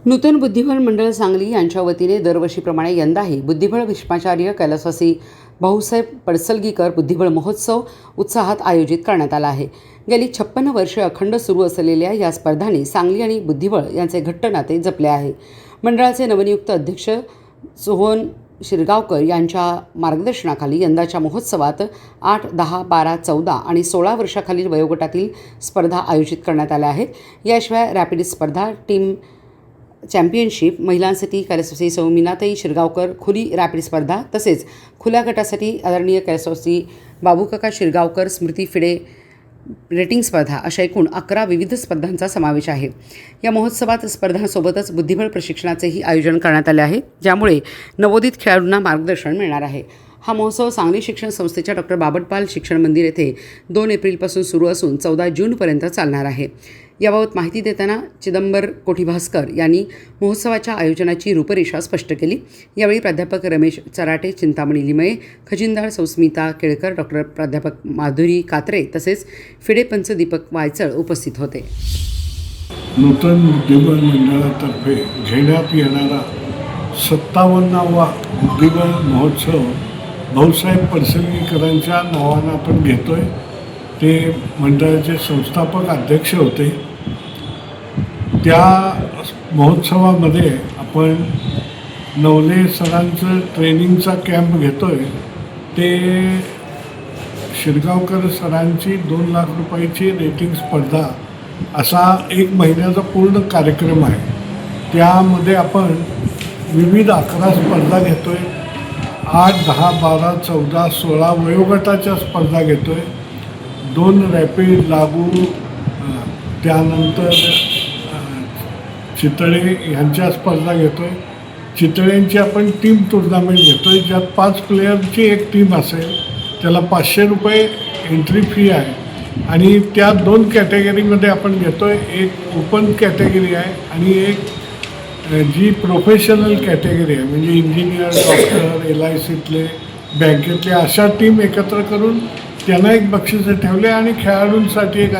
नूतन बुद्धिबळ मंडळ सांगली यांच्या वतीने दरवर्षीप्रमाणे यंदाही बुद्धिबळ भीष्माचार्य कैलासवासी भाऊसाहेब पडसलगीकर बुद्धिबळ महोत्सव उत्साहात आयोजित करण्यात आला आहे। गेली 56 वर्षे अखंड सुरू असलेल्या या स्पर्धांनी सांगली आणि बुद्धिबळ यांचे घट्ट नाते जपले आहे। मंडळाचे नवनियुक्त अध्यक्ष सोहन शिरगावकर यांच्या मार्गदर्शनाखाली यंदाच्या महोत्सवात 8, 10, 12, 14 आणि 16 वर्षाखालील वयोगटातील स्पर्धा आयोजित करण्यात आल्या आहेत। याशिवाय रॅपिड स्पर्धा, टीम चॅम्पियनशिप, महिलांसाठी कैलासवासी सौ मीनाताई शिरगावकर खुली रॅपिड स्पर्धा तसेच खुल्या गटासाठी आदरणीय कैलासवासी बाबूकाका शिरगावकर स्मृती फिडे रेटिंग स्पर्धा अशा एकूण 11 विविध स्पर्धांचा समावेश आहे। या महोत्सवात स्पर्धांसोबतच बुद्धिबळ प्रशिक्षणाचेही आयोजन करण्यात आले आहे, ज्यामुळे नवोदित खेळाडूंना मार्गदर्शन मिळणार आहे। हा महोत्सव सांगली शिक्षण संस्थेच्या डॉक्टर बाबटपाल शिक्षण मंदिर येथे 2 एप्रिलपासून सुरू असून 14 जूनपर्यंत चालणार आहे। याबाबत माहिती देताना चिदंबर कोठीभास्कर यांनी महोत्सवाच्या आयोजनाची रूपरेषा स्पष्ट केली। यावेळी प्राध्यापक रमेश चराटे, चिंतामणी लिमये, खजिनदार सौस्मिता केळकर, डॉक्टर प्राध्यापक माधुरी कात्रे तसेच फिडे पंच दीपक वायचळ उपस्थित होते। नूतन बुद्धिबळ मंडळातर्फे घेण्यात येणारा 57वा बुद्धिबळ महोत्सव भाऊसाहेब पडसलगीकरांच्या नावानं आपण घेतोय। ते मंडळाचे संस्थापक अध्यक्ष होते। त्या महोत्सवामध्ये आपण नवले सरांचं ट्रेनिंगचा कॅम्प घेतोय। ते शिरगावकर सरांची 2 लाख रुपयाची रेटिंग स्पर्धा असा 1 महिन्याचा पूर्ण कार्यक्रम आहे। त्यामध्ये आपण विविध 11 स्पर्धा घेतोय। 8, 10, 12, 14, 16 वयोगटाच्या स्पर्धा घेतोय। 2 रॅपिड लागू, त्यानंतर चितळे यांच्या स्पर्धा घेतोय। चितळ्यांची आपण टीम टुर्नामेंट घेतोय, ज्यात 5 प्लेयरची एक टीम असेल। त्याला 500 रुपये एंट्री फी आहे आणि त्या 2 कॅटेगरीमध्ये आपण घेतोय। एक ओपन कॅटेगरी आहे आणि एक जी प्रोफेशनल कॅटेगरी आहे, म्हणजे इंजिनियर, डॉक्टर, LICतले, बँकेतले अशा टीम एकत्र करून त्यांना एक बक्षिसं ठेवले आणि खेळाडूंसाठी एक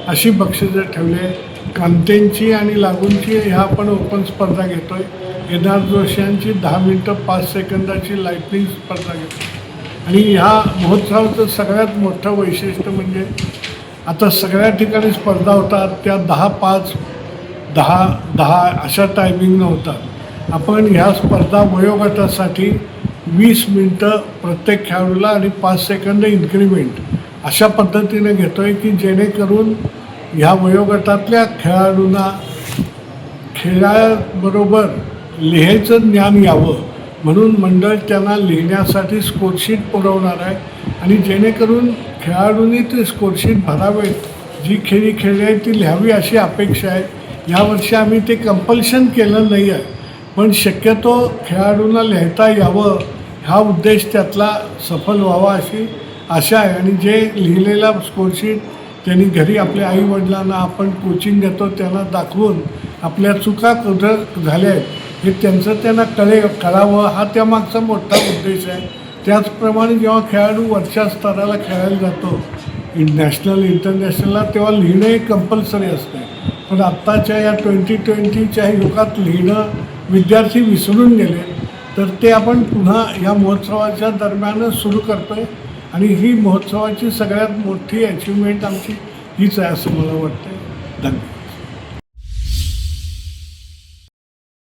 अशी बक्षिसं ठेवले। कांतेंची आणि लागूंची ह्या आपण ओपन स्पर्धा घेतो आहे। एनार जोशांची 10 मिनटं 5 सेकंदाची लाईटनिंग स्पर्धा घेतो। आणि ह्या महोत्सवाचं सगळ्यात मोठं वैशिष्ट्य म्हणजे आता सगळ्या ठिकाणी स्पर्धा होतात, त्या 10, 5, 10, 10 अशा टायमिंगनं होतात। आपण ह्या स्पर्धा वयोगटासाठी 20 मिनटं प्रत्येक खेळाडूला आणि 5 सेकंद इन्क्रीमेंट अशा पद्धतीने घेतो आहे, की जेणेकरून ह्या वयोगटातल्या खेळाडूंना खेळाबरोबर लिहायचं ज्ञान यावं म्हणून मंडळ त्यांना लिहिण्यासाठी स्कोरशीट पुरवणार आहे। आणि जेणेकरून खेळाडूंनी ते स्कोरशीट भरावेत, जी खेळी खेळली आहे ती लिहावी अशी अपेक्षा आहे। यावर्षी आम्ही ते कंपल्शन केलं नाही आहे, पण शक्यतो खेळाडूंना लिहिता यावं हा उद्देश त्यातला सफल व्हावा अशी आशा आहे। आणि जे लिहिलेला स्कोरशीट त्यांनी घरी आपल्या आईवडिलांना आपण कोचिंग देतो त्यांना दाखवून आपल्या चुका कुठं झाल्या आहेत हे त्यांना कळावं हा त्यामागचा मोठा उद्देश आहे। त्याचप्रमाणे जेव्हा खेळाडू वरच्या स्तराला खेळायला जातो, नॅशनल इंटरनॅशनलला, तेव्हा लिहिणं हे कंपल्सरी असतं। पण आत्ताच्या या 2020च्या युगात लिहिणं विद्यार्थी विसरून गेले, तर ते आपण पुन्हा या महोत्सवाच्या दरम्यान सुरू करतो आहे। आणि ही महोत्सवाची सगळ्यात मोठी अचिव्हमेंट आमची हीच आहे असं मला वाटतं। धन्यवाद।